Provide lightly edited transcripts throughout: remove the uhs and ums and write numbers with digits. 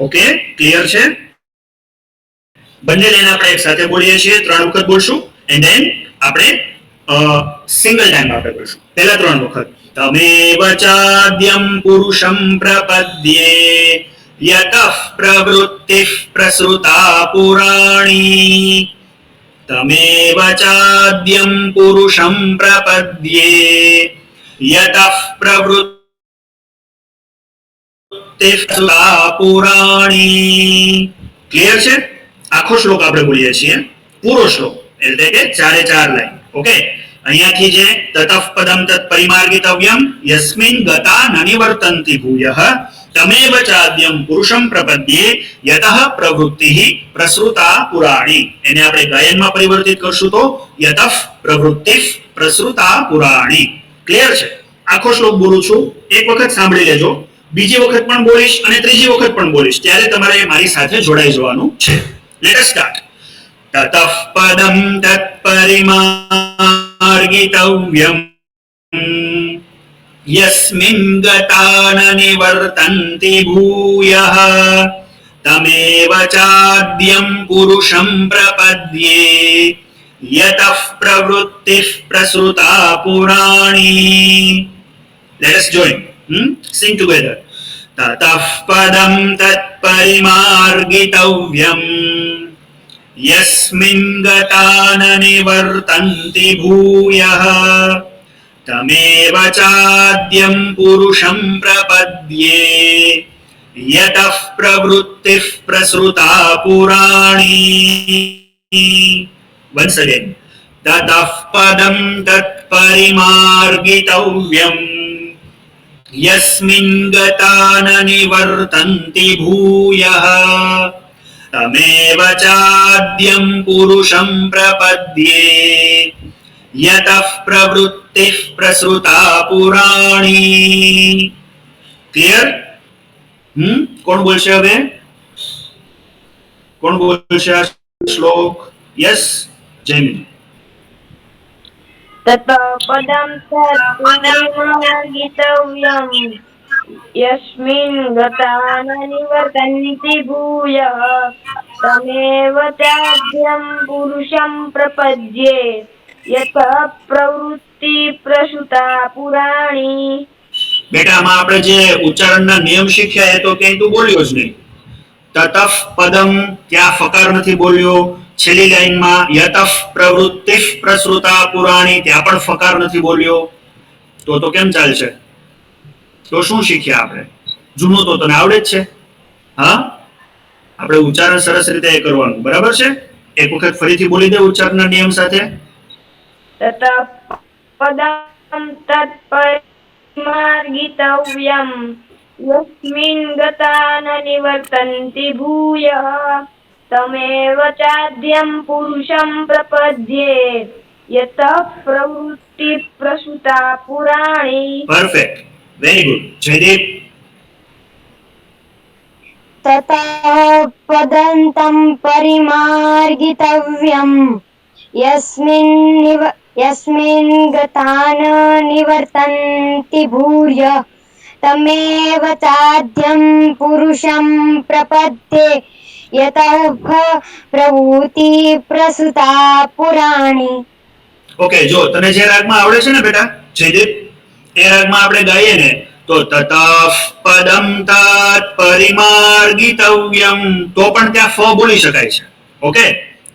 Okay, clear છે? બંને line આપણે એક સાથે બોલીએ છીએ, 3 વખત બોલશું એન્ડ ધેન આપણે સિંગલ ટાઈમ આપણે બોલશું. પહેલા 3 વખત. તમેવ ચાદ્યમ પુરુષમ પ્રપદ્યે યતઃ પ્રવૃત્તિઃ પ્રસૃતા પુરાણી. તમેવ ચાદ્યમ પુરુષમ પ્રપદ્યે યતઃ પ્રવૃત્તિઃ પ્રસૃતા પુરાણી. ક્લિયર છે? આખો શ્લોક આપણે બોલીએ છીએ, પૂરો શ્લોક એટલે કે 4 લાઈન. ઓકે, અહીંયાથી જે તતઃ પદમ તત પરિમાર્ગિતવ્યમ યસ્મિન ગતા ન નિવર્તન્તિ ભૂયઃ તમેવ ચાદ્યમ પુરુષમ પ્રપદ્યે યતઃ પ્રવૃત્તિઃ પ્રસૃતા પુરાણી. એને આપણે ગાયનમાં પરિવર્તિત કરશું તો યતઃ પ્રવૃત્તિઃ પ્રસૃતા પુરાણી. ક્લિયર છે? આખો શ્લોક બોલું છું, એક વખત સાંભળી લેજો, બીજી વખત પણ બોલીશ અને ત્રીજી વખત પણ બોલીશ, ત્યારે તમારે મારી સાથે જોડાઈ જવાનું છે. Let us start. તતઃ પદમ તત્પરિમાર્ગિતવ્યમ યસ્મિન ગતા ન નિવર્તન્તિ ભૂયઃ તમેવ ચાદ્યમ પુરુષમ પ્રપદ્યે યતઃ પ્રવૃત્તિઃ પ્રસૃતા પુરાણી. Let us join. Sing together. તતઃ પદમ તત્પરિમાર્ગિતવ્યમ યસ્મિન ગતા ન નિવર્તન્તિ ભૂયઃ તમેવ ચાદ્યમ પુરુષમ પ્રપદ્યે યતઃ પ્રવૃત્તિઃ પ્રસૃતા પુરાણી. Once again. તતઃ પદમ તત્પરિમાર્ગિતવ્યમ યસ્મિન ગતા ન નિવર્તન્તિ ભૂયઃ તમેવ ચાદ્યમ પુરુષમ પ્રપદ્યે યતઃ પ્રવૃત્તિઃ પ્રસૃતા પુરાણી. ક્લિયર? કોણ બોલશે હવે? કોણ બોલશે આ શ્લોક? યસ, જયમીન. તતઃ પદમ તત્પરિમાર્ગિતવ્યમ યસ્મિન ગતા ન નિવર્તન્તિ ભૂયઃ તમેવ ચાદ્યમ પુરુષમ પ્રપદ્યે યતઃ પ્રવૃત્તિ પ્રસૃતા પુરાણી. બેટા, આમાં આપણે જે ઉચ્ચારણના નિયમ શીખ્યા એ તો ક્યાંય તું બોલ્યો જ નહીં. તતઃ પદમ, ત્યાં ફકાર નથી બોલ્યો. છેલ્લી લાઈનમાં યતઃ પ્રવૃત્તિઃ પ્રસૃતા પુરાણી, ત્યાં પણ ફકાર નથી બોલ્યો. તો કેમ ચાલશે? તો શું શીખ્યા આપણે? જૂનું તો તને આવડે જ છે. હા, આપણે ઉચ્ચારણ સરસ રીતે કરવાનું, બરાબર છે? એક વખત ફરીથી બોલી દે ઉચ્ચારણના નિયમ સાથે. તતઃ પદમ તત્પરિમાર્ગિતવ્યમ યસ્મિન ગતા ન નિવર્તન્તિ ભૂયઃ તમેવ ચાદ્યમ પુરુષમ પ્રપદ્યે યતઃ પ્રવૃત્તિ પ્રસૃતા પુરાણી. Perfect, very good. જયદીપ. તતઃ પદન્તં પરિમાર્ગિતવ્યમ યસ્મિન ગતા ન નિવર્તન્તિ ભૂયઃ તમેવ ચાદ્યમ પુરુષમ પ્રપદ્યે યતઃ પ્રવૃત્તિ પ્રસૃતા પુરાણી. ઓકે, જો તને જે રાગમાં આવડે છે ને બેટા જયદીપ, એ રાગમાં આપણે ગાઈએ ને તો તતઃ પદમ તત પરિમાર્ગિતવ્યમ, તો પણ ત્યાં ફ બોલી શકાય છે. ઓકે,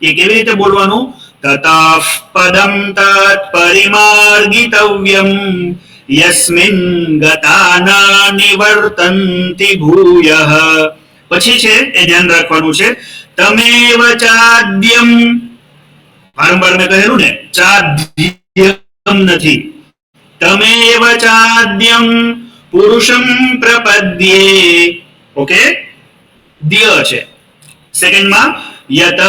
એ કેવી રીતે બોલવાનું? તતઃ પદમ તત પરિમાર્ગિતવ્યમ યસ્મિન ગતા ન નિવર્તન્તિ ભૂયઃ. પછી છે એ ધ્યાન રાખવાનું છે, તમેવ ચાદ્યમ, વારંવાર મેં કહેલું ને, ચાદ્યમ નથી, તમેવ ચાદ્યમ પુરુષમ પ્રપદ્યે. ઓકે, દ્ય છે. સેકન્ડમાં યતઃ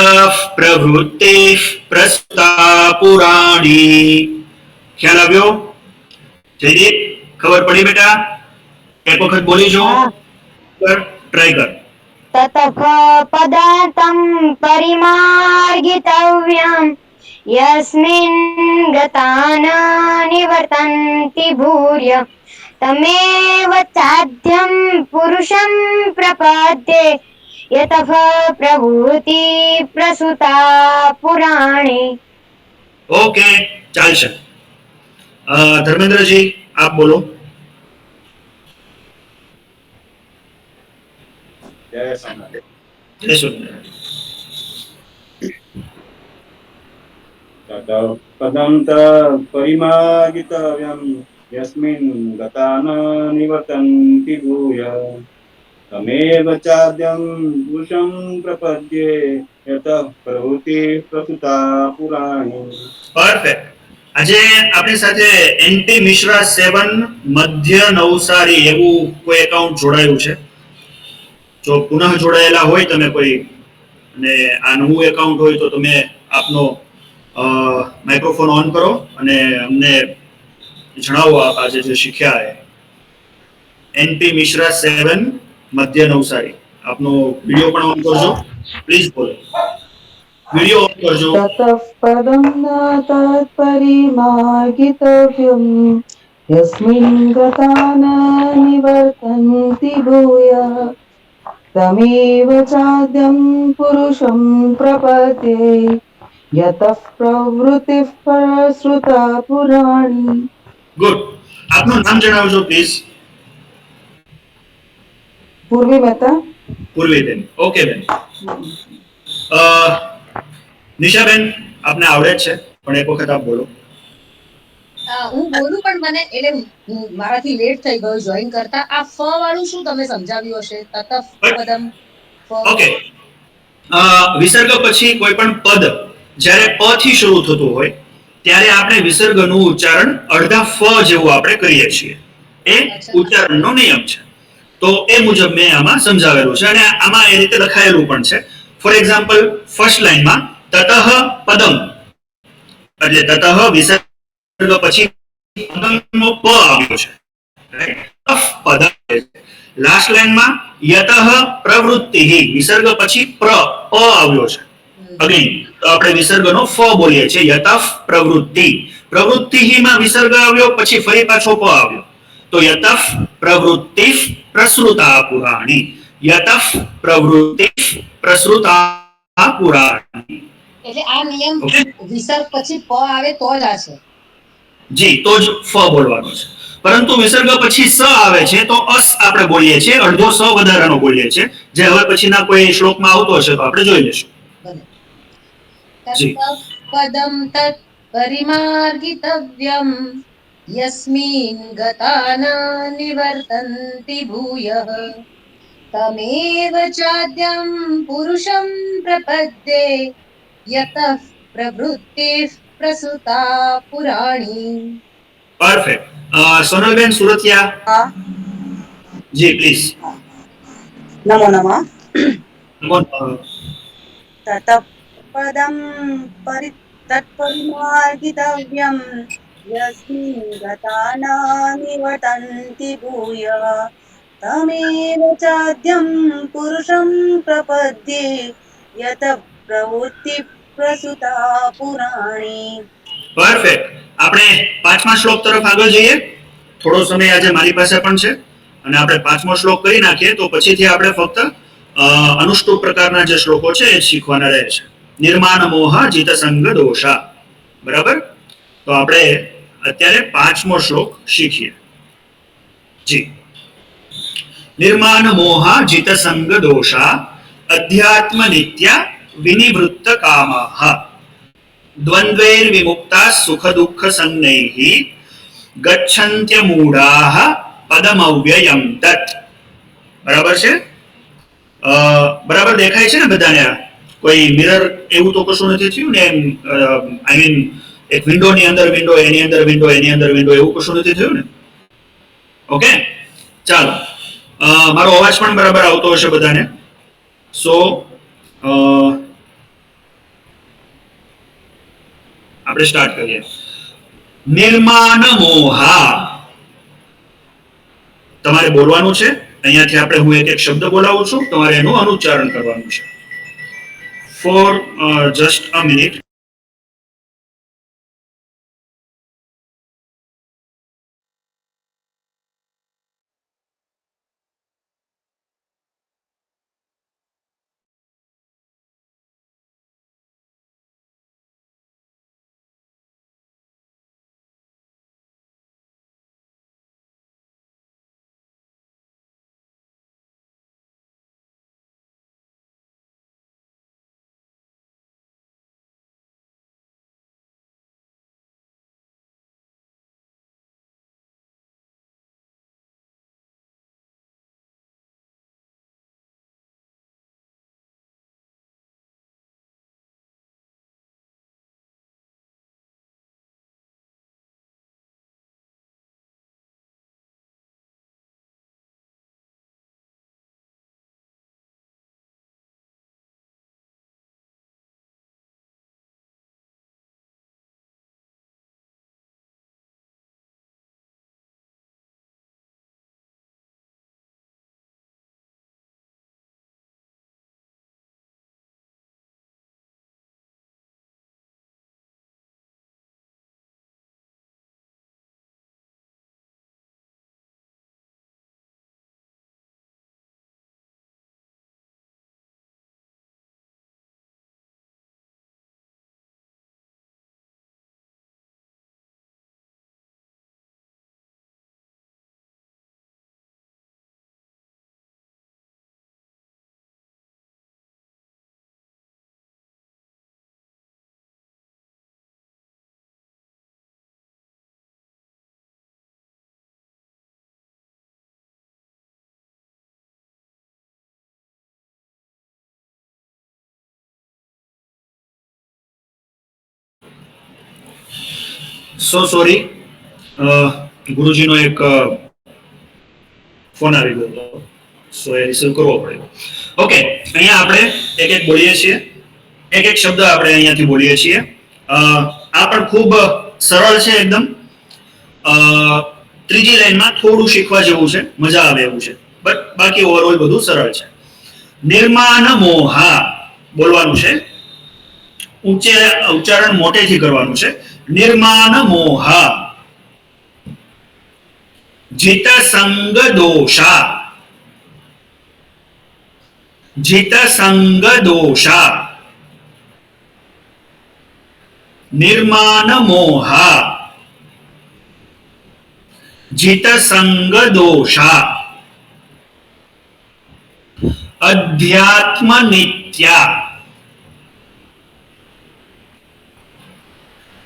પ્રવૃત્તિઃ પ્રસૃતા પુરાણી. ખ્યાલ આવ્યો? જયદીપ, ખબર પડી બેટા? એક વખત બોલી જો, ટ્રાય કર. તતઃ પદન્તં પરિમાર્ગિતવ્યમ યસ્મિન ગતા ન નિવર્તન્તિ ભૂયઃ तमेव चाद्यं पुरुषं प्रपद्ये यतः प्रभूति प्रसुता पुराणे. ओके, ચાલશે. ધર્મેન્દ્રજી આપ બોલો. જય સ્વામિનારાયણ. જય સ્વામિનારાયણ. પદમ ત પરિમાર્ગિતવ્યમ યસ્મિન ગતા ન નિવર્તન્તિ ભૂય તમેવ ચાદ્યં પુરુષં પ્રપદ્યે યતઃ પ્રવૃત્તિ પ્રસુતા પુરાણી. પરફેક્ટ. આજે આપણી સાથે એનપી મિશ્રા 7 મધ્ય નવસારી એવું કોઈ એકાઉન્ટ જોડાયું છે. જો પુનઃ જોડાયેલા હોય તમે કોઈ અને આ નવું એકાઉન્ટ હોય તો તમે આપનો માઇક્રોફોન ઓન કરો અને અમને જણાવો આપ આજે જે શીખ્યા એ. એનપી મિશ્રા 7 મધ્ય નવસારી આપનો વિડીયો પણ ઓન કરજો પ્લીઝ. બોલો, વિડીયો ઓન કરજો. ततः पदं न तत्परिमार्गितव्यं यस्मिन् गता न निवर्तन्ति भूयः तमेव चाद्यं पुरुषं प्रपद्ये यतः प्रवृत्तिः परश्रुता पुराणी. ગુડ. આપનું નામ જણાવજો પ્લીઝ. પૂર્વી મહેતા. પૂર્વીબેન. ઓકે બેન. નિશાબેન આપને આવડે જ છે પણ એક વખત આપ બોલો. હું બોલું પણ મને એટલે મારાથી લેટ થઈ ગયો જોઈન કરતા. આ ફ વાળું શું તમે સમજાવ્યું હશે? તતફ પદમ ઓકે. વિસર્ગ પછી કોઈ પણ પદ જ્યારે પ થી શરૂ થતું હોય ત્યારે આપણે વિસર્ગનું ઉચ્ચારણ અડધા ફ જેવું આપણે કરીએ છીએ. એ ઉચ્ચારણનો નિયમ છે. તો એ મુજબ મેં આમાં સમજાવેલું છે અને આમાં એ રીતે લખાયેલું પણ છે. ફોર એક્ઝામ્પલ ફર્સ્ટ લાઈનમાં તતઃ પદમ એટલે તતઃ વિસર્ગ પછી પદમનો પ આવ્યો છે. પદમ. લાસ્ટ લાઈનમાં યતઃ પ્રવૃત્તિઃ વિસર્ગ પછી પ આવ્યો છે. અગેન તો આપણે વિસર્ગનો ફ બોલીએ છીએ યતઃ પ્રવૃત્તિ. પ્રવૃત્તિમાં વિસર્ગ આવ્યો પછી ફરી પાછો પ આવ્યો તો યતઃ પ્રવૃત્તિ પ્રસૃતા પુરાણી. યતઃ પ્રવૃત્તિ પ્રસૃતા પુરાણી. એટલે આ નિયમ વિસર્ગ પછી પ આવે તો જ આ છે. જી, તો જ ફ બોલવાનો છે. પરંતુ વિસર્ગ પછી સ આવે છે તો અસ આપણે બોલીએ છીએ, અડધો સ વધારાનો બોલીએ છીએ, જે હવે પછીના કોઈ શ્લોકમાં આવતો હશે તો આપણે જોઈ લેશું. જી. પદમ તત પરિમાર્ગિતવ્યમ યસ્મિન ગતા ન નિવર્તન્તિ ભૂયઃ તમેવ ચાદ્યં પુરુષં પ્રપદ્યે યતઃ પ્રવૃત્તિઃ પ્રસુતા પુરાણી. પરફેક્ટ. સોનલબેન સુરતિયા. હા. જી પ્લીઝ. નમો નમઃ. તત પદમ તત્પરિમાર્ગિતવ્યમ યસ્મિન ગતા ન નિવર્તન્તિ ભૂયઃ તમેવ ચાદ્યં પુરુષં પ્રપદ્યે યત પ્રવૃત્તિ પ્રસુતા પુરાણી. પરફેક્ટ. આપણે પાંચમા શ્લોક તરફ આગળ જઈએ. થોડો સમય આજે મારી પાસે પણ છે અને આપણે પાંચમો શ્લોક કરી નાખીએ તો પછીથી આપણે ફક્ત અનુષ્ટુપ પ્રકારના જે શ્લોકો છે એ શીખવાના રહે છે. નિર્માણ મોહ જીત સંગ દોષા. બરાબર. તો આપણે અત્યારે પાંચમો શ્લોક શીખીએ. જી. નિર્માણ મોહ જીત સંગ દોષા અધ્યાત્મ નિત્યા વિનિવૃત્ત કામઃ દ્વંદ્વૈર વિમુક્તા સુખ દુઃખ સંગૈઃ ગચ્છન્ત્ય મૂઢાઃ પદમવ્યયમ તત. બરાબર છે? બરાબર દેખાય છે ને બધાને? કોઈ મિરર એવું તો કશું નથી થયું ને? આઈ મીન એક વિન્ડો ની અંદર વિન્ડો, એની અંદર વિન્ડો, એની અંદર વિન્ડો, એવું કશું નથી થયું ને? ઓકે, ચાલો. મારો અવાજ પણ બરાબર આવતો હશે બધાને. સો આપણે સ્ટાર્ટ કરીએ. નિર્માણ મોહા તમારે બોલવાનું છે. અહીંયાથી આપણે હું એક એક શબ્દ બોલાવું છું, તમારે એનું અનુચ્ચારણ કરવાનું છે. For just a minute. So sorry, ગુરુજીનો એક ફોન આવી ગયો હતો, સો એ રિસીવ કરવો પડ્યો. ઓકે, અહીંયા આપણે એક એક બોલીએ છીએ, એક એક શબ્દ આપણે અહીંયાથી બોલીએ છીએ. આ પણ ખૂબ સરળ છે એકદમ. ત્રીજી લાઈનમાં થોડું શીખવા જેવું છે, મજા આવે એવું છે, બટ બાકી ઓવરઓલ બધું સરળ છે. નિર્માણ મોહા બોલવાનું છે, ઉચ્ચારણ મોટેથી કરવાનું છે. નિર્માણ મોહા જીત સંગ દોષા, જીત સંગ દોષા, નિર્માણ મોહા જીત સંગ દોષા, અધ્યાત્મ નિત્યા,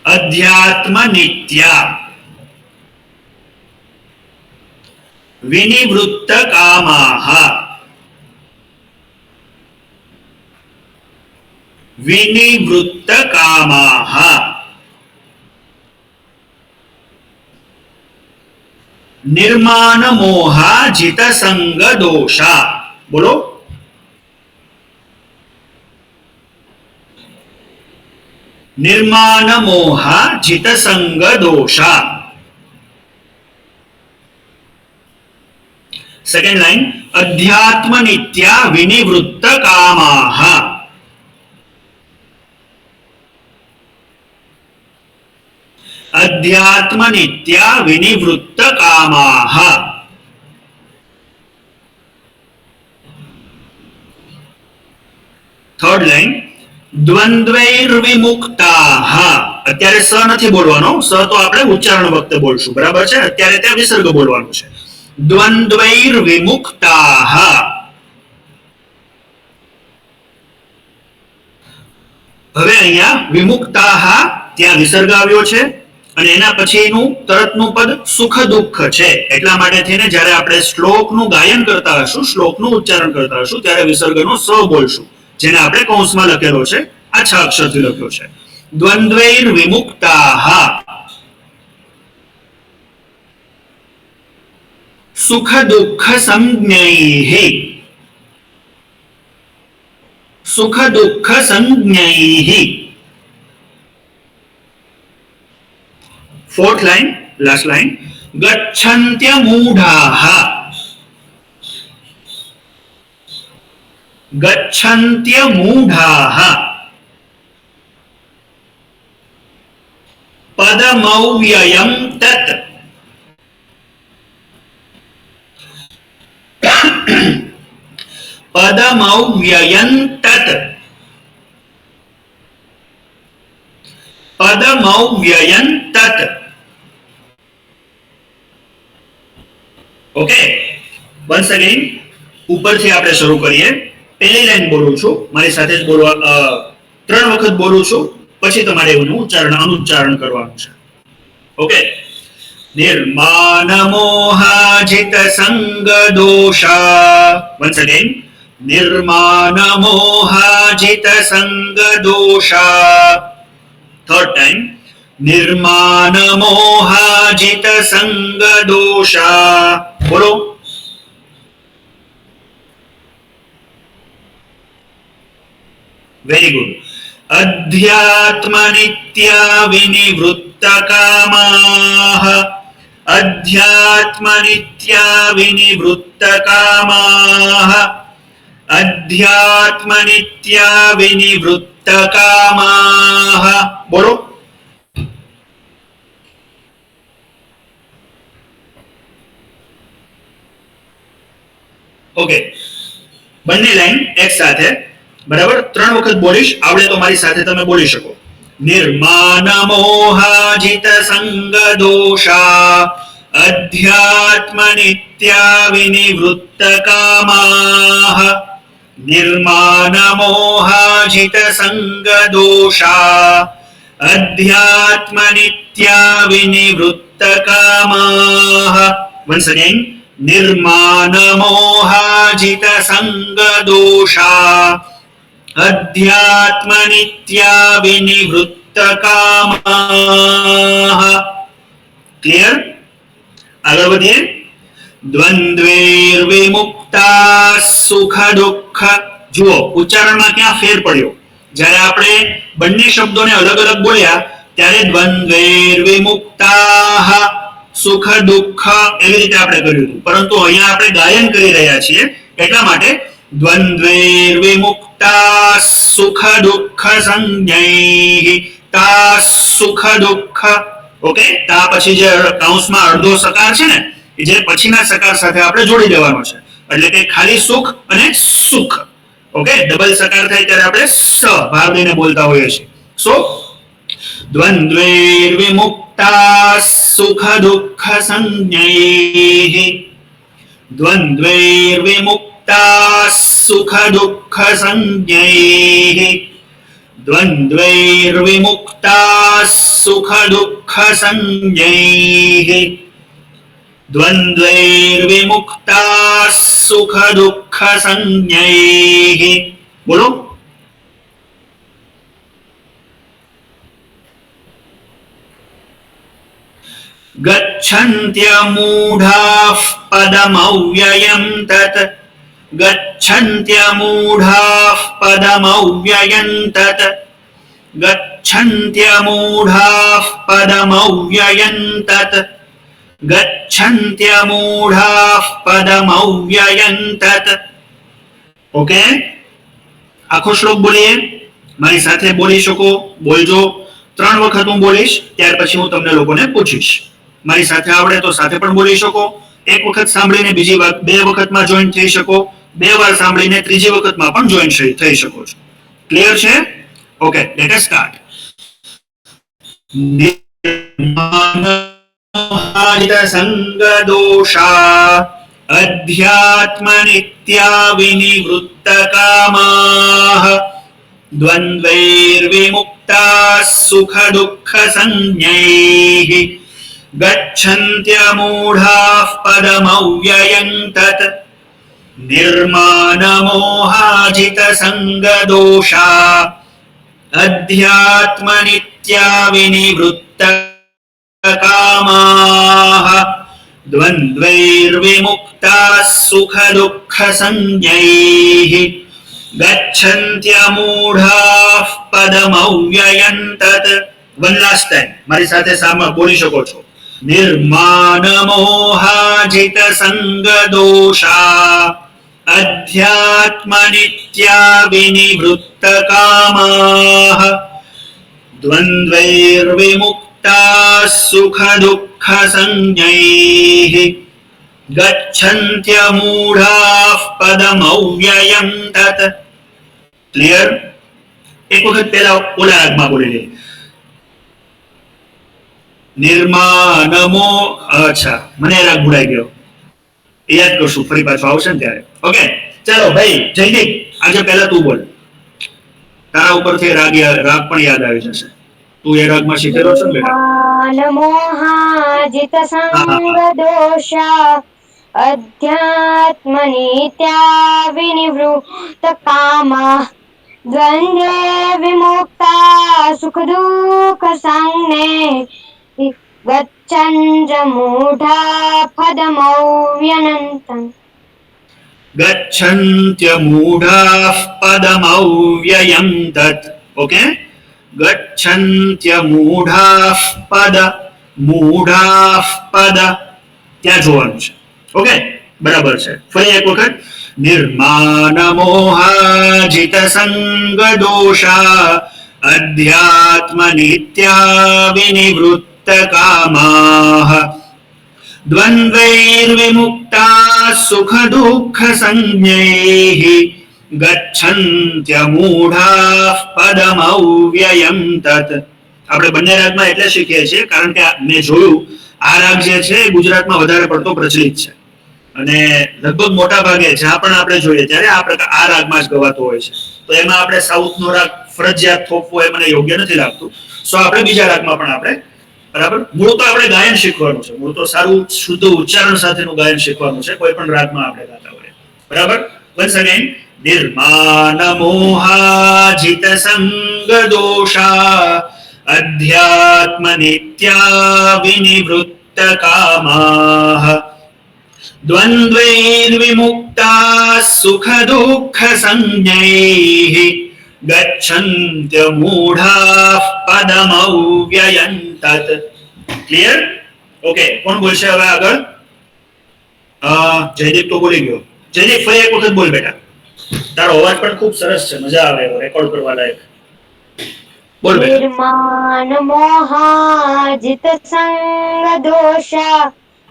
અધ્યાત્મ નિત્યા, વિનિવૃત્ત કામાહ, વિનિવૃત્ત કામાહ, નિર્માણ મોહા જીત સંગ દોષા. બોલો. નિર્માણ મોહા જીત સંગ દોષા. સેકન્ડ લાઈન, અધ્યાત્મ નિત્યા વિનિવૃત્ત કામાહ, અધ્યાત્મ નિત્યા વિનિવૃત્ત કામાહ. Third line, દ્વંદ્વૈર્વિમુક્તાહ. અત્યારે સ નથી બોલવાનો, સ તો આપણે ઉચ્ચારણ વખતે બોલશું, બરાબર છે. અત્યારે ત્યાં વિસર્ગ બોલવાનું છે. દ્વંદ્વૈર્વિમુક્તાહ. હવે અહીંયા વિમુક્તાહ ત્યાં વિસર્ગ આવ્યો છે અને એના પછીનું તરતનું પદ સુખ દુઃખ છે. એટલા માટે થઈને જ્યારે આપણે શ્લોકનું ગાયન કરતા હશું, શ્લોકનું ઉચ્ચારણ કરતા હશું, ત્યારે વિસર્ગનો સ બોલશું, જેને આપણે કૌંસમાં લખેલો છે, આછા અક્ષરથી લખ્યો છે. દ્વંદ્વૈર વિમુક્તાહ સુખ દુઃખ સંજ્ઞૈઃ, સુખ દુઃખ સંજ્ઞૈઃ. ફોર્થ લાઈન, લાસ્ટ લાઈન, ગચ્છન્ત્ય મૂઢાઃ, ગચ્છન્ત્ય મૂઢાઃ, પદમૌવ્યયં તત, પદમૌવ્યયં તત, પદમૌવ્યયં તત. ઓકે, વન્સ અગેન ઉપરથી આપણે શરૂ કરીએ. પહેલી લાઈન બોલું છું, મારી સાથે જ બોલવા, 3 વખત બોલું છું, પછી તમારે એનું અનુચ્ચારણ કરવાનું છે. ઓકે. નિર્માણ મોહાજિત સંગ દોષા. વન્સ અગેન, નિર્માણ મોહાજિત સંગ દોષા. થર્ડ ટાઈમ, નિર્માણ મોહાજિત સંગ દોષા. બોલો. Very good. અધ્યાત્મ નિત્યા વિનિવૃત્ત કામાઃ, અધ્યાત્મ નિત્યા વિનિવૃત્ત કામાઃ, અધ્યાત્મ નિત્યા વિનિવૃત્ત કામાઃ. બોલો. ઓકે, બંને લાઈન એક સાથે, બરાબર. 3 વખત બોલીશ, આવડે તો મારી સાથે તમે બોલી શકો. નિર્માણ મોહાજિત સંગ દોષા, અધ્યાત્મ નિત્યા વિનિવૃત્ત કામાઃ, નિર્માણ મોહાજિત સંગ દોષા, અધ્યાત્મ નિત્યા વિનિવૃત્ત કામાઃ. વન્સ અગેન, નિર્માણ મોહાજિત સંગ દોષા, અધ્યાત્મ નિત્યા વિનિવૃત્ત વિનિવૃત્તકામાઃ. ક્લિયર? આગળ વધીએ. દ્વંદ્વૈર્વિમુક્તા સુખ દુઃખ. જુઓ ઉચ્ચારણમાં ક્યાં ફેર પડ્યો. જ્યારે આપણે બંને શબ્દોને અલગ અલગ બોલ્યા ત્યારે દ્વંદ્વૈર્વિમુક્તાઃ સુખ દુઃખ એવી રીતે આપણે કર્યું હતું, પરંતુ અહીંયા આપણે ગાયન કરી રહ્યા છીએ એટલા માટે દ્વંદ્વૈર્વિમુક્તા સુખ દુઃખ સંજ્ઞૈઃ તા સુખ દુઃખ. ઓકે, તા પછી જે કૌંસમાં અડધો સકાર છે ને એ જે પછીના સકાર સાથે આપણે જોડી દેવાનો છે, એટલે કે ખાલી સુખ અને સુખ. ઓકે, ડબલ સકાર થાય ત્યારે આપણે સ ભાવ દઈને બોલતા હોઈએ છીએ. સો દ્વંદ્વૈર્વિમુક્તા સુખ દુઃખ સંજ્ઞૈઃ. દ્વંદ્વૈર્વિમુક્તા સુખ દુઃખ સંજ્ઞૈઃ. દ્વંદ્વૈર્વિમુક્તા સુખ દુઃખ સંજ્ઞૈઃ. દ્વંદ્વૈર્વિમુક્તા સુખ દુઃખ સંજ્ઞૈઃ. બોલો. ગચ્છન્ત્યમૂઢાઃ પદમવ્યયં તત. ગચ્છન્ત્યમૂઢાઃ પદમવ્યયં તત. ગચ્છન્ત્યમૂઢાઃ પદમવ્યયં તત. ગચ્છન્ત્યમૂઢાઃ પદમવ્યયં તત. ઓકે, આખો શ્લોક બોલીએ. મારી સાથે બોલી શકો, બોલજો. 3 વખત હું બોલીશ, ત્યાર પછી હું તમને લોકોને પૂછીશ. મારી સાથે આવડે તો સાથે પણ બોલી શકો. એક વખત સાંભળીને બીજી વાર 2 વખતમાં જોઈન થઈ શકો. 2 વાર સાંભળીને ત્રીજી વખતમાં પણ જોઈન થઈ શકો છો. ક્લિયર છે? Okay, let us start. સંગ દોષા અધ્યાત્મનિત્યા વિનિવૃત્ત કામાઃ. દ્વંદ્વૈર્વિમુક્તા સુખ દુઃખ સંજ્ઞૈઃ. ગચ્છન્ત્યમૂઢાઃ પદમવ્યયં તત. નિર્માનમોહાજિત સંગ દોષા અધ્યાત્મનિત્યા વિનિવૃત્ત કામાઃ. દ્વંદ્વૈર્વિમુક્તા સુખ દુઃખ સંજ્ઞૈઃ. ગચ્છન્ત્યમૂઢાઃ પદમવ્યયં તત. વન લાસ્ટ ટાઈમ મારી સાથે સામા બોલી શકો છો. નિર્માનમોહાજિત સંગ દોષા અધ્યાત્મનિત્યા વિનિવૃત્ત કામાઃ. દ્વંદ્વૈર્વિમુક્તા સુખ દુઃખ સંજ્ઞૈઃ. ગચ્છન્ત્યમૂઢાઃ પદમવ્યયં તત. ક્લિયર? એક વખત પહેલા ઓલા રાગમાં બોલી લે. નિર્માનમો. અચ્છા, મને રાગ ભૂલાઈ ગયો, એ યાદ કરશું ફરી પાછો આવશે ને ત્યારે. ઓકે, ચાલો ભાઈ જયદીપ, આજે પહેલા તું બોલ. તારા ઉપરથી રાગ પણ યાદ આવી જશે. તું એ રાગમાં શીખેલો છો ને બેટા? મોહાજિત સંગ દોષા અધ્યાત્મનિત્યા વિનિવૃત્ત કામાઃ. દ્વંદ્વે વિમુક્તા સુખ દુઃખ સંજ્ઞૈઃ. ગચ્છન્ત્યમૂઢા પદમવ્યયં. ગચ્છન્ત્યમૂઢાઃ પદમવ્યયં તત. ઓકે, ગચ્છન્ત્યમૂઢાઃ પદ ત્યાં જોવાનું છે. ઓકે, બરાબર છે. ફરી એક વખત. નિર્માનમોહાજિત સંગ દોષા અધ્યાત્મનિત્યા વિનિવૃત્ત કામાઃ. દ્વંદ્વૈર્વિમુક્તા સુખ દુઃખ સંજ્ઞૈઃ. ગચ્છન્ત્યમૂઢાઃ પદમવ્યયં તત. આપણે બંને રાગમાં એટલે શીખીએ છીએ કારણ કે મેં જોયું આ રાગ જે છે એ ગુજરાતમાં વધારે પડતો પ્રચલિત છે, અને લગભગ મોટા ભાગે જ્યાં પણ આપણે જોઈએ ત્યારે આ રાગમાં જ ગવાતો હોય છે. તો એમાં આપણે સાઉથનો રાગ ફરજિયાત થોપવો એ મને યોગ્ય નથી લાગતું. સો આપણે બીજા રાગમાં પણ આપણે બરાબર. મૂળ તો આપણે ગાયન શીખવાનું છે, મૂળ તો સારું શુદ્ધ ઉચ્ચારણ સાથેનું ગાયન શીખવાનું છે કોઈ પણ રાગમાં આપણે ગાતા હોય. બરાબર. Once again. નિર્માનમોહાજિત સંગ દોષા अध्यात्मनित्या विनिवृत्तकामाः द्वन्द्वैर्विमुक्ताः सुखदुःखसंज्ञैः गच्छन्त्यमूढाः पदमव्ययम् तत्. ક્લિયર? ઓકે, કોણ બોલશે હવે આગળ? જયદીપ તો બોલી ગયો. જયદીપ ફરી એક વખત બોલ બેટા. તારો અવાજ પણ ખૂબ સરસ છે, મજા આવે રેકોર્ડ કરવા લાયક. બોલ બેટા. निर्माण मोहाजित संग दोष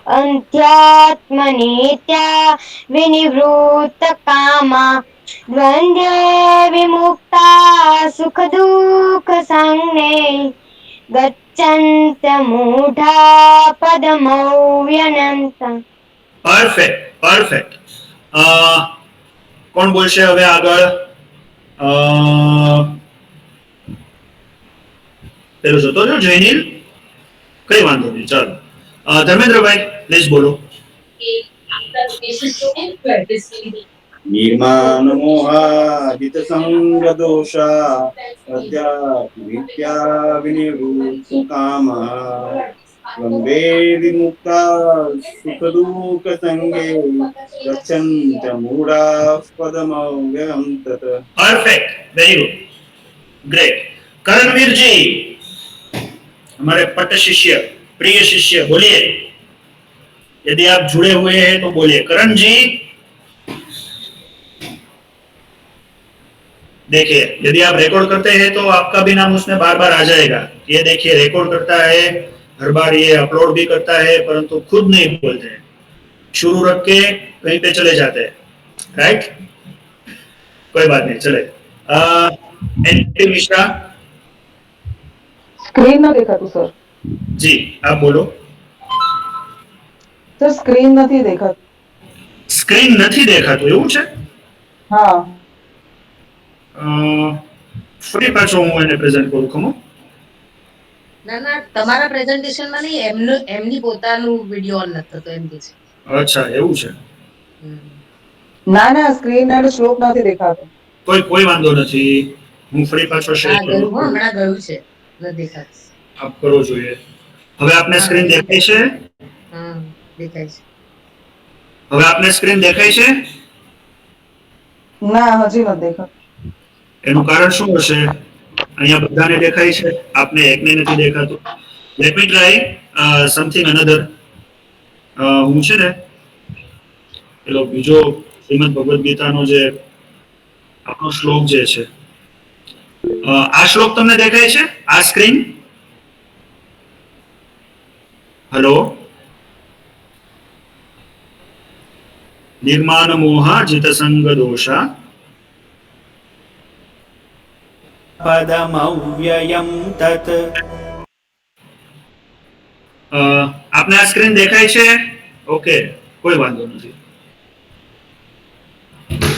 अंत्यात्मनित्या विनिवृत्त कामा द्वंद्वे विमुक्ता सुख दुःख संज्ञे गच्छन्त मूढ़ा पदमव्यनंत. Perfect perfect. કોણ બોલશે હવે આગળ? પેલો જોતો જો જયનીલ. કઈ વાંધો નહીં, ચાલો. ધર્મેન્દ્રભાઈ પ્લીઝ બોલો. निर्माण मोहाजित संग दोषा अध्यात्मित्या विनिवृत्त कामा द्वंद्वे विमुक्ता सुख दुःख संगे गच्छन्त मूढ़ा पदमव्ययम् तत्. Perfect, very good, great. Karanveer ji, हमारे पट्ट शिष्य, प्रिय शिष्य, बोलिए. यदि आप जुड़े हुए हैं तो बोलिए. करण जी, देखिए यदि आप रिकॉर्ड करते हैं तो आपका भी नाम उसमें बार बार आ जाएगा. ये देखिए रिकॉर्ड करता है, हर बार ये अपलोड भी करता है, परंतु खुद नहीं बोलते हैं. शुरू रख के कहीं पे चले जाते हैं. राइट, कोई बात नहीं, चले. एनपी मिश्रा. સ્ક્રીન ન દેખાતું સર. जी आप बोलो. સર સ્ક્રીન નથી દેખાતું. સ્ક્રીન નથી દેખાતું એવું છે? હા. ફરી પાછો હું એને પ્રેઝન્ટ કરું ખમો. ના ના, તમારા પ્રેઝન્ટેશનમાં નહીં, એમની પોતાનું વિડિયો ઓન નથી થતો એમ કે છે. અચ્છા એવું છે. ના ના સ્ક્રીન અને શ્લોક નથી દેખાતો. કોઈ વાંધો નથી, હું ફરી પાછો શેર હા ગયું, કરું. હમણાં ગયું છે, ન દેખાતું. આપ કરો જોઈએ. હવે આપને સ્ક્રીન દેખાય છે? હા દેખાય છે. હવે આપને સ્ક્રીન દેખાય છે? ના હજી નથી દેખાતું. એનું કારણ શું હશે? અહીંયા બધાને દેખાય છે, આપને એકને નથી દેખાતું. Let me try something another. હું છે ને પેલો બીજો શ્રીમદ ભગવદ ગીતાનો જે આપણો શ્લોક જે છે, આ શ્લોક તમને દેખાય છે? આ સ્ક્રીન? હેલો. निर्माण मोहा जित संग दोषा पदमव्ययम् तत्. आपने आ स्क्रीन देखाय છે? ओके, कोई वांधो नहीं.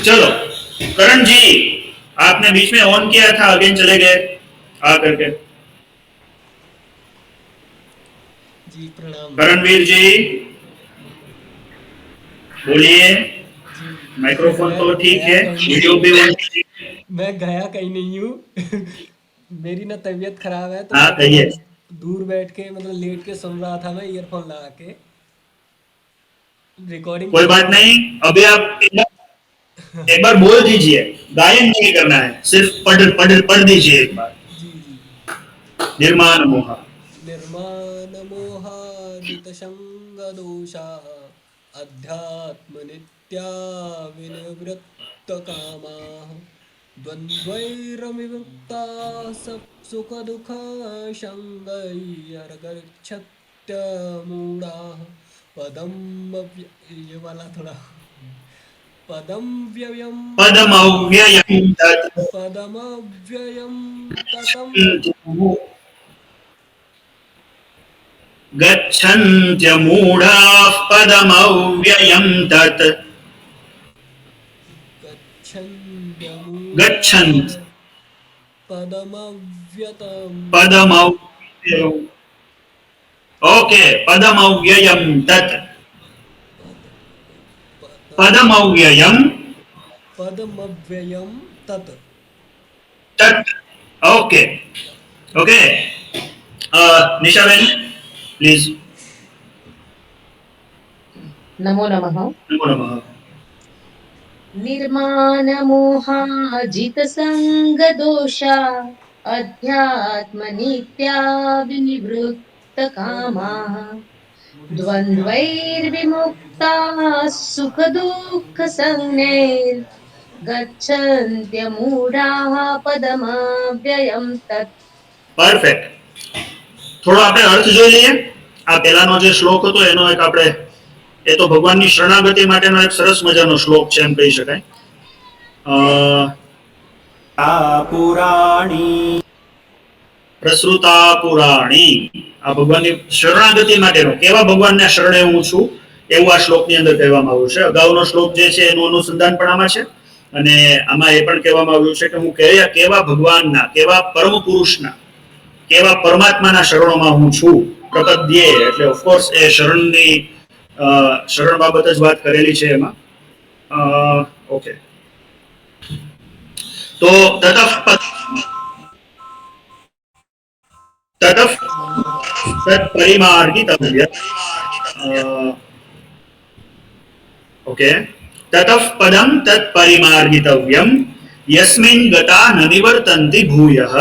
चलो करण जी, आपने बीच में ऑन किया था, अगेन चले गए आ करके. जी प्रणाम. करणवीर जी बोलिए. माइक्रोफोन तो ठीक है, वीडियो भी ऑन कीजिए. मैं गया कहीं नहीं हूँ. मेरी ना तबीयत खराब है तो हाँ, मैं कहिए. दूर बैठ के मतलब लेट के सुन रहा था, मैं ईयरफोन लगा के रिकॉर्डिंग. कोई बात नहीं, अभी आप एक बार बोल दीजिए, गायन नहीं करना है, सिर्फ पढ़ दीजिए एक बार. जी जी. निर्माण मोहा निर्माण मोहाजित संग दोषा अध्यात्म नित्या विनिवृत्त कामाः द्वन्द्वैर्विमुक्ता सुख दुःख संगैर्गच्छन्त्य मूढाः पदम ये वाला थोड़ा पदमव्ययम् तत् ततम् गच्छन्त्यमूढाः पदमव्ययम् तत्. गच्छन्त पदमव्ययम्. ओके, पदमव्ययम् तत्. पदमव्ययम् तत्. तत्. Okay okay. નિશાબેન પ્લીઝ. નમો નમઃ. નમો નમઃ. निर्माण मोहाजित संग दोषा अध्यात्म नित्या विनिवृत्त कामाः द्वन्द्वैर्विमुक्ता सुख दुःख संज्ञैर् गच्छन्त्यमूढाः पदमव्ययं तत्. પરફેક્ટ. થોડો આપણે અર્થ જોઈ લઈએ. આ પહેલાનો જે શ્લોક હતો એનો એક આપણે, એ તો ભગવાનની શરણાગતિ માટેનો એક સરસ મજાનો શ્લોક છે એમ કહી શકાય. પુરાણી પ્રસૃતા પુરાણી, આ ભગવાનની શરણાગતિ માટેનો, કેવા ભગવાનના શરણે હું છું એવું આ શ્લોકની અંદર કહેવામાં આવ્યું છે. અગાઉનો શ્લોક જે છે એનું અનુસંધાન પણ આમાં છે, અને આમાં એ પણ કહેવામાં આવ્યું છે કે હું કેવા ભગવાનના, કેવા પરમ પુરુષના, કેવા પરમાત્માના શરણોમાં હું છું. પ્રપદ્યે એટલે ઓફકોર્સ એ શરણની શરણ બાબત જ વાત કરેલી છે એમાં. ઓકે, તો તતઃ પરિમાર્ગિતવ્ય, ઓકે, તતઃ પદમ તત પરિમાર્ગિતવ્યમ યસ્મિન ગતા ન નિવર્તન્તિ ભૂયઃ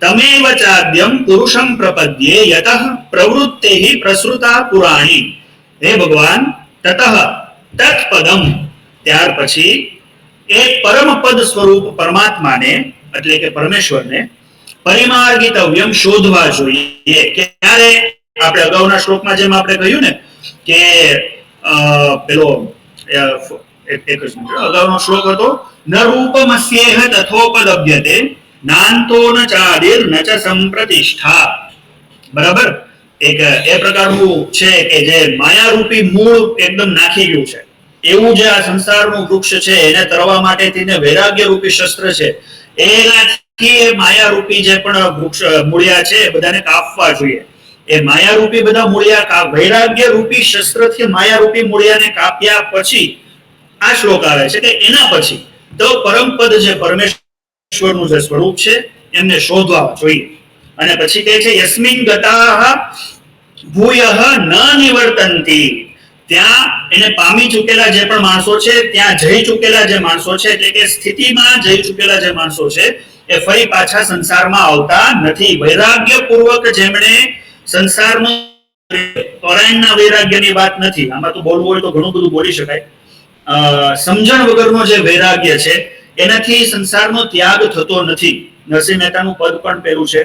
તમેવ ચાદ્યમ પુરુષમ પ્રપદ્યે યતઃ પ્રવૃત્તિઃ પ્રસૃતા પુરાણી. હે ભગવાન, તતઃ તત્પદમ, ત્યાર પછી એ પરમ પદ સ્વરૂપ પરમાત્માને એટલે કે પરમેશ્વરને પરિમાર્ગિતવ્યમ શોધવા જોઈએ. ક્યારે? આપણે અગાઉના શ્લોકમાં જેમ આપણે કહ્યું ને કે પેલો એક જ મિનિટ, અગાઉનો શ્લોક હતો ન રૂપમસ્યેહ તથોપલભ્યતે નાંતો ન ચાદિર ન ચ સંપ્રતિષ્ઠા. બરાબર? એક એ પ્રકારનું છે કે જે માયારૂપી મૂળ એકદમ નાખી ગયું છે, એવું જે આ સંસારનું વૃક્ષ છે એને તરવા માટે તેને વૈરાગ્ય રૂપી શસ્ત્ર છે એનાથી માયારૂપી જે પણ વૃક્ષ મૂળિયા છે એ બધાને કાપવા જોઈએ. એ માયારૂપી બધા મૂળિયા વૈરાગ્ય રૂપી શસ્ત્રથી માયારૂપી મૂળિયાને કાપ્યા પછી આ શ્લોક આવે છે કે એના પછી તો પરમપદ જે પરમેશ્વરનું જે સ્વરૂપ છે એમને શોધવા જોઈએ. અને પછી કહે છે યસ્મિન ગતાઃ ભૂયઃ ન નિવર્તન્તિ, ત્યાં એને પામી ચૂકેલા જે પણ માણસો છે, ત્યાં જઈ ચૂકેલા જે માણસો છે, એટલે કે સ્થિતિમાં જઈ ચૂકેલા જે માણસો છે એ ફરી પાછા સંસારમાં આવતા નથી. વૈરાગ્ય પૂર્વક જેમણે સંસારમાં, પરાયણના વૈરાગ્યની વાત નથી, આમાં તો બોલવું હોય તો ઘણું બધું બોલી શકાય. સમજણ વગરનો જે વૈરાગ્ય છે એનાથી સંસારનો ત્યાગ થતો નથી. નરસિંહ મહેતાનું પદ પણ પેલું છે,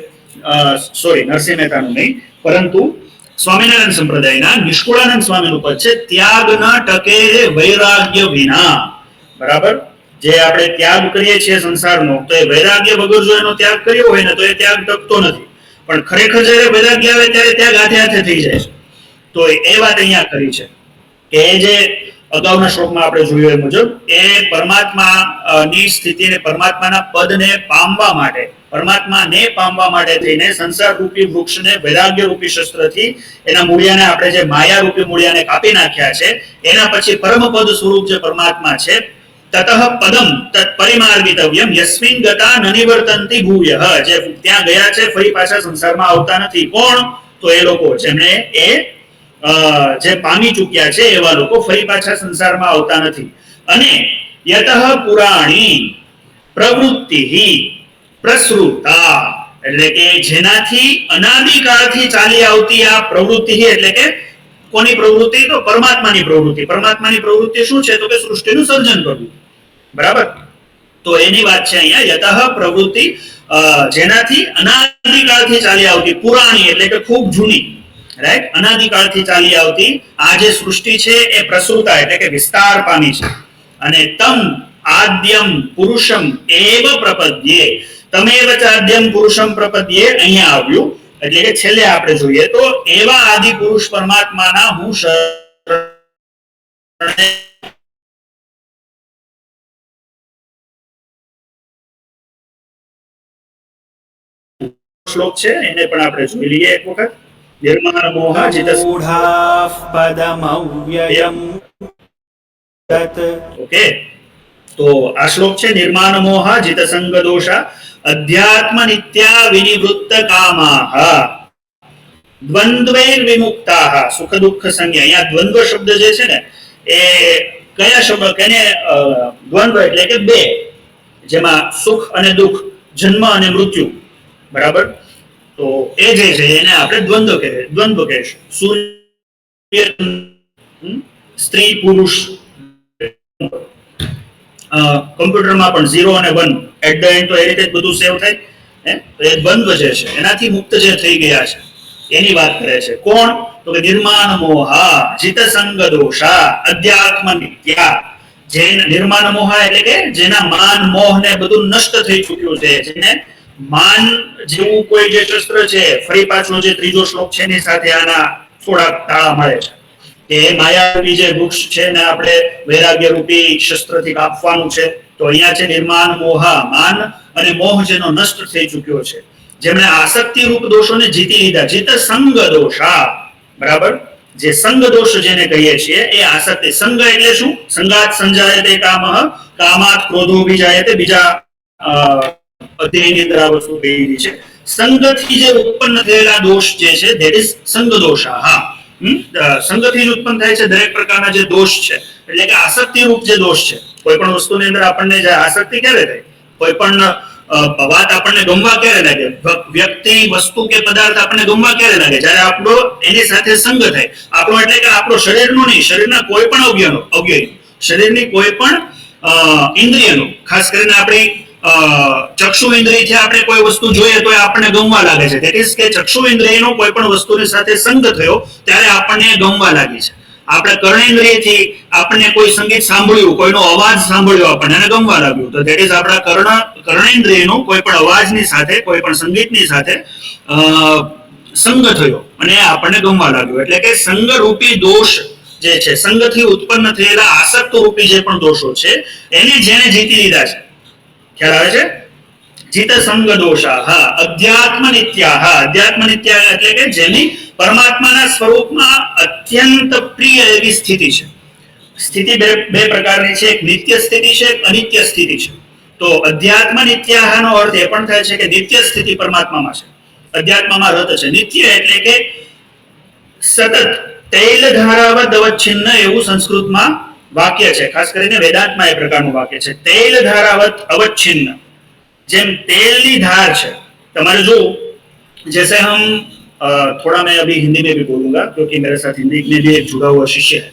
સોરી નરસિંહ મહેતાનું નહીં પરંતુ સ્વામિનારાયણ સંપ્રદાયના નિષ્કુળાનંદ સ્વામીનું પદ છે, ત્યાગ ન ટકે વૈરાગ્ય વિના. બરાબર? જે આપણે ત્યાગ કરીએ છીએ સંસારનો, તો એ વૈરાગ્ય વગર જો એનો ત્યાગ કર્યો હોય ને તો એ ત્યાગ ટકતો નથી. પણ ખરેખર જ્યારે વૈરાગ્ય આવે ત્યારે ત્યાગ હાથે હાથે થઈ જાય છે. તો એ વાત અહીંયા કરી છે કે જે અગાઉના શ્લોકમાં આપણે જોયું એ મુજબ એ પરમાત્મા ની સ્થિતિને, પરમાત્માના પદને પામવા માટે, પરમાત્માને પામવા માટે થઈને સંસાર રૂપી વૃક્ષને વૈરાગ્ય રૂપી શસ્ત્રથી એના મૂળિયાને, આપણે જે માયા રૂપી મૂળિયાને કાપી નાખ્યા છે, એના પછી પરમ પદ સ્વરૂપ જે પરમાત્મા છે, તતઃ પદમ તત પરિમાર્ગિતવ્યમ યસ્મિન ગતા ન નિવર્તન્તિ ભૂયઃ, જે ત્યાં ગયા છે ફરી પાછા સંસારમાં આવતા નથી. કોણ? તો એ લોકો જેમણે જે પામી ચૂક્યા છે એવા લોકો ફરી પાછા સંસારમાં આવતા નથી. અને યતઃ પુરાણી પ્રવૃત્તિઃ પ્રસૃતા, એટલે કે જેનાથી અનાદિકાળથી ચાલી આવતી આ પ્રવૃત્તિ, એટલે કે કોની પ્રવૃત્તિ? તો પરમાત્માની પ્રવૃત્તિ. પરમાત્માની પ્રવૃત્તિ શું છે? તો કે સૃષ્ટિનું સર્જન કરવું. બરાબર? તો એની વાત છે અહીંયા યતઃ પ્રવૃત્તિ, જેનાથી અનાદિકાળથી ચાલી આવતી, પુરાણી એટલે કે ખૂબ જૂની, રાઈટ? અનાદિકાળથી ચાલી આવતી આ જે સૃષ્ટિ છે એ પ્રસૃતા એટલે કે વિસ્તાર પામી છે. અને તમ આદ્યમ પુરુષમ એવ પ્રપદ્યે, તમેવ ચાદ્યમ પુરુષમ પ્રપદ્યે અહીંયા આવ્યું. એટલે કે છેલ્લે આપણે જોઈએ તો એવા આદિ પુરુષ પરમાત્માના હું શ્લોક છે એને પણ આપણે જોઈ લઈએ એક વખત. નિર્માણ મોહાજિતઃ પદમવ્યયમ તત. ઓકે, તો આ શ્લોક છે નિર્માણ મોહાજિત સંગ દોષા અધ્યાત્મ નિત્યા વિનિવૃત્ત કામાહ દ્વંદ્વૈર વિમુક્તાહ સુખ દુઃખ સંજ્ઞા. અહીંયા દ્વંદ્વ શબ્દ જે છે ને એ કયા શબ્દ કેને દ્વંદ્વ એટલે કે બે, જેમાં સુખ અને દુઃખ, જન્મ અને મૃત્યુ, બરાબર. તો એ જે છે એને આપણે દ્વંદ્વ કહેશું. સૂર્ય સ્ત્રી પુરુષ. કમ્પ્યુટરમાં પણ 0 અને 1 એટ ધ એન્ડ તો એ રીતે જ બધું સેવ થાય. તો એ દ્વંદ્વ જે છે એનાથી મુક્ત જે થઈ ગયા છે એની વાત કરે છે. કોણ? તો કે નિર્માણ મોહા જીત સંગ દોષા અધ્યાત્મ નિત્યા. જે નિર્માણ મોહા એટલે કે જેના માન મોહ ને બધું નષ્ટ થઈ ચૂક્યું છે, જેને માન જેવું કોઈ જે શસ્ત્ર છે, ફરી પાછો જે ત્રીજો શ્લોક છે એની સાથે આના થોડા તાળા મળે છે કે માયાવી જે વૃક્ષ છે ને આપણે વૈરાગ્ય રૂપી શસ્ત્રથી કાપવાનું છે. તો અહીંયા છે નિર્માણ મોહા, માન અને મોહ જેનો નષ્ટ થઈ ચૂક્યો છે, જેમણે આસક્તિ રૂપ દોષોને જીતી લીધા. જીત સંગ દોષા, બરાબર. જે સંગ દોષ જેને કહીએ છીએ એ આસક્તિ. સંગ એટલે શું? સંગાત સંજાયતે કામઃ, કામાત ક્રોધો વિજાયતે. બીજા અધ્યાયની અંદર આ વસ્તુ કહેલી છે. સંગથી જે ઉત્પન્ન થયેલા દોષ જે છે ધેટ ઇઝ સંગ દોષા. હા, સંગથી જ ઉત્પન્ન થાય છે દરેક પ્રકારના જે દોષ છે, એટલે કે આસક્તિ રૂપ જે દોષ છે. કોઈ પણ વસ્તુની અંદર આપણને જે આસક્તિ ક્યારે થાય, કોઈ પણ વાત આપણને ગમવા ક્યારે લાગે, વ્યક્તિ, વસ્તુ કે પદાર્થ આપણને ગમવા ક્યારે લાગે? જ્યારે આપણો એની સાથે સંગ થાય. આપણો એટલે કે આપણો શરીરનો નહીં, શરીરના કોઈ પણ અવયવનો, શરીરની કોઈ પણ ઇન્દ્રિયનો, ખાસ કરીને આપણી ચક્ષુ ઇન્દ્રિયથી આપણે કોઈ વસ્તુ જોઈએ તો આપણને ગમવા લાગે છે. ધેટ ઇઝ કે ચક્ષુ ઇન્દ્રિયનો કોઈ પણ વસ્તુની સાથે સંગ થયો ત્યારે આપણને ગમવા લાગી છે. આપણે કર્ણેન્દ્રિયથી આપણને કોઈ સંગીત સાંભળ્યું, કોઈનો અવાજ સાંભળ્યો, આપણને એને ગમવા લાગ્યું. તો ધેટ ઇઝ આપણા કર્ણેન્દ્રિયનો કોઈ પણ અવાજની સાથે, કોઈ પણ સંગીતની સાથે સંગ થયો અને આપણને ગમવા લાગ્યું. એટલે કે સંગરૂપી દોષ જે છે, સંગથી ઉત્પન્ન થયેલા આસક્ત રૂપી જે પણ દોષો છે એને જેને જીતી લીધા છે, ખ્યાલ આવે છે? જીત સંગ દોષા. હા, અધ્યાત્મ નિત્યા. હા, અધ્યાત્મ નિત્યા એટલે કે જેની પરમાત્માના સ્વરૂપમાં અત્યંત પ્રિય એવી સ્થિતિ છે. સ્થિતિ બે પ્રકારની છે, એક નિત્ય સ્થિતિ છે, એક અનિત્ય સ્થિતિ છે. તો અધ્યાત્મ નિત્યાનો અર્થ એ પણ થાય છે કે નિત્ય સ્થિતિ પરમાત્મામાં છે, અધ્યાત્મમાં રત છે. નિત્ય એટલે કે સતત તૈલ ધારાવત અવચ્છિન્ન એવું સંસ્કૃતમાં વાક્ય છે. ખાસ કરીને વેદાંતમાં એ પ્રકારનું વાક્ય છે, તૈલ ધારાવત અવચ્છિન્ન. જેમ तेलनी धार है, तुम्हारे जो जैसे हम थोड़ा मैं अभी हिंदी में भी बोलूंगा क्योंकि मेरे साथ हिंदी में भी एक जुड़ा हुआ शिष्य है.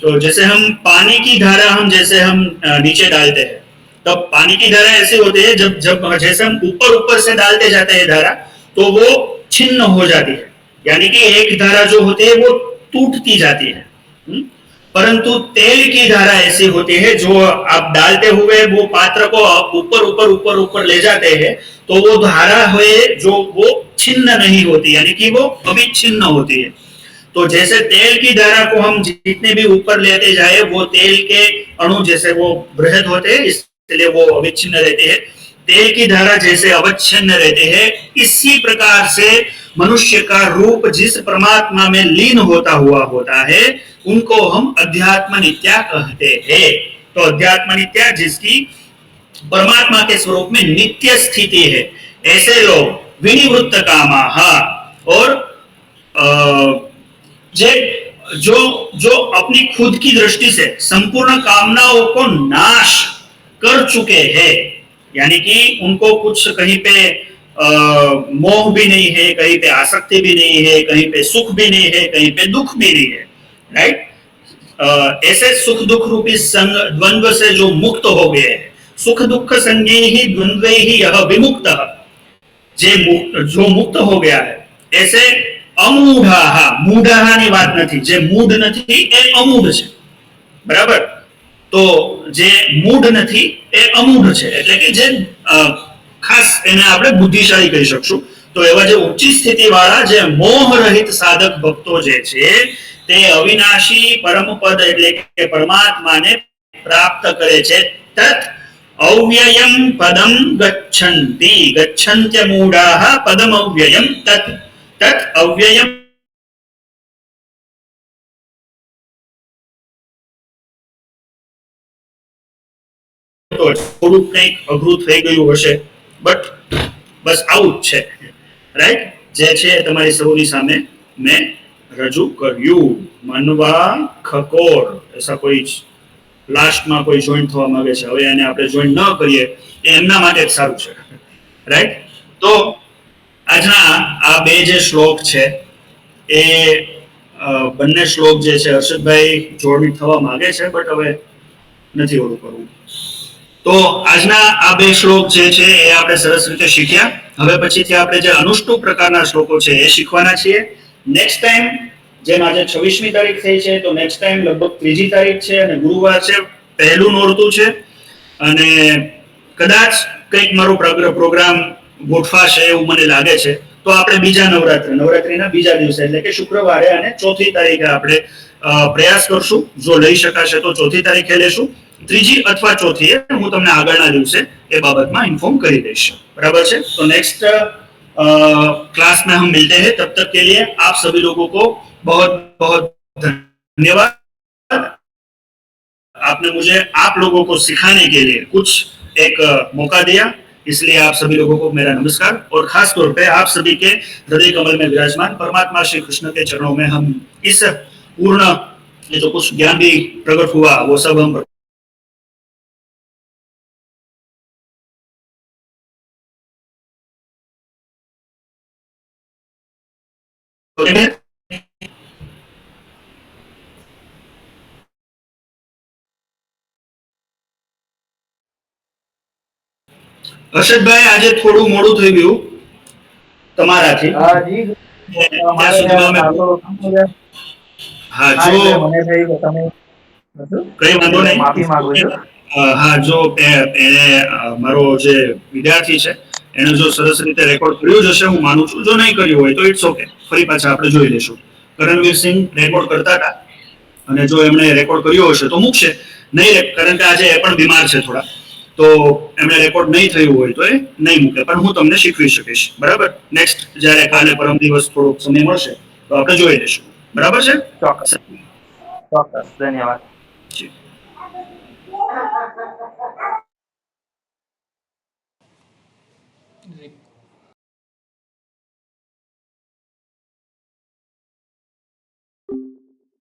तो जैसे हम पानी की धारा हम जैसे हम नीचे डालते हैं, तब पानी की धारा ऐसी होती है जब जब जैसे हम ऊपर से डालते जाते हैं धारा तो वो छिन्न हो जाती है, यानी कि एक धारा जो होती है वो टूटती जाती है. परंतु तेल की धारा ऐसी होती है जो आप डालते हुए वो पात्र को ऊपर ले जाते हैं तो वो धारा है जो वो छिन्न नहीं होती, यानी कि वो अविच्छिन्न होती है. तो जैसे तेल की धारा को हम जितने भी ऊपर लेते जाए वो तेल के अणु जैसे वो बृहद होते हैं, इसलिए वो अविच्छिन्न रहते हैं. तेल की धारा जैसे अवच्छिन्न रहते हैं, इसी प्रकार से मनुष्य का रूप जिस परमात्मा में लीन होता हुआ होता है उनको हम अध्यात्म नित्या कहते हैं. तो अध्यात्म नित्या जिसकी परमात्मा के स्वरूप में नित्य स्थिति है, ऐसे लोग विनिवृत्त कामाः, और जो अपनी खुद की दृष्टि से संपूर्ण कामनाओं को नाश कर चुके हैं, यानी कि उनको कुछ कहीं पे मोह भी नहीं है, कहीं पे आसक्ति भी नहीं है, कहीं पे सुख भी नहीं है, कहीं पे दुख भी नहीं है, राइट. ऐसे सुख दुख रूपी संग द्वंद्व से जो मुक्त हो गए हैं, सुख दुख संगे ही द्वंद्व ही यह विमुक्त, जो मुक्त हो गया है ऐसे अमूढ़ा. मूढ़ा ની વાત નથી, જે મૂઢ નથી એ અમૂઢ છે, બરાબર. તો જે મૂઢ નથી એ અમૂઢ છે, એટલે કે જે ખાસ એને આપણે બુદ્ધિશાળી કહી શકશું. તો એવા જે ઊંચી સ્થિતિ વાળા જે મોહ રહિત સાધક ભક્તો જે છે તે અવિનાશી પરમ પદ એટલે કે પરમાત્માને પ્રાપ્ત કરે છે. તત અવ્યયમ પદમ ગચ્છન્તિ, ગચ્છન્ત્ય મૂઢાઃ પદમ અવ્યયમ. તત અવ્યયમ થોડુંક કંઈક અઘરું થઈ ગયું હશે, બટ બસ આવું જ છે, રાઈટ. જે છે તમારી સૌની સામે મેં રજૂ કર્યું. મનવા ખકોર એસા કોઈ લાસ્ટમાં કોઈ જોઈન થવા માંગે છે, હવે એને આપણે જોઈન ન કરીએ એ એમના માટે જ સારું છે, રાઈટ? તો આજના આ બે જે શ્લોક છે એ બંને શ્લોક જે છે હર્ષદભાઈ જોડણી થવા માંગે છે, બટ હવે નથી ઓલું કરવું. તો આજના આ બે શ્લોક જે છે એ આપણે સરસ રીતે શીખ્યા. હવે પછીથી આપણે જે અનુષ્ટુપ પ્રકારના શ્લોકો છે એ શીખવાના છીએ. નેક્સ્ટ ટાઈમ, જેમ આજે 26મી તારીખ થઈ છે, તો નેક્સ્ટ ટાઈમ લગભગ 3જી તારીખ છે અને ગુરુવાર છે, પહેલું નોરતું છે, અને કદાચ કંઈક મારો પ્રોગ્રામ ગોઠવાશે એવું મને લાગે છે. તો આપણે બીજા નવરાત્રીના બીજા દિવસે એટલે કે શુક્રવારે અને 4મી તારીખે આપણે પ્રયાસ કરશું. જો લઈ શકાશે તો 4મી તારીખે લેશું. 3જી અથવા 4મી હું તમને આગળના દિવસે એ બાબતમાં ઇન્फॉर्म કરી દઈશ. बराबर છે? तो नेक्स्ट क्लास में हम मिलते हैं. तब तक के लिए आप सभी लोगों को बहुत बहुत धन्यवाद. आपने मुझे आप लोगों को सिखाने के लिए कुछ एक मौका दिया, इसलिए आप सभी लोगों को मेरा नमस्कार. और खास तौर पे आप सभी के हृदय कमल में विराजमान परमात्मा श्री कृष्ण के चरणों में हम इस पूर्ण ये जो कुछ ज्ञान भी प्रकट हुआ वो सब हम હર્ષદભાઈ આજે થોડું મોડું થઈ ગયું તમારાથી. હા જી ત્યાં સુધીમાં અમે હા જો મને થઈ ગયું તમે કઈ વાંધો નહીં. માફી માંગુ છું. હા જો એને મારો જે વિદ્યાર્થી છે એને જો સરસ રીતે રેકોર્ડ કર્યો જ હશે હું માનું છું. જો નહીં કર્યું હોય તો ઇટ્સ ઓકે, ફરી પાછા આપણે જોઈ લઈશું. કરણવીર સિંહ રેકોર્ડ કરતા હતા અને જો એમણે રેકોર્ડ કર્યો હશે તો મૂકશે. નહીં, કારણ કે આજે એ પણ બીમાર છે થોડા, તો એમણે રેકોર્ડ નહીં થયું હોય તો એ નહીં મૂકે, પણ હું તમને શીખવી શકીશ. બરાબર? નેક્સ્ટ જ્યારે કાલે પરમ દિવસ થોડોક સમય મળશે તો આપણે જોઈ લઈશું. બરાબર છે? ચોક્કસ ચોક્કસ, ધન્યવાદ. જી. Rick.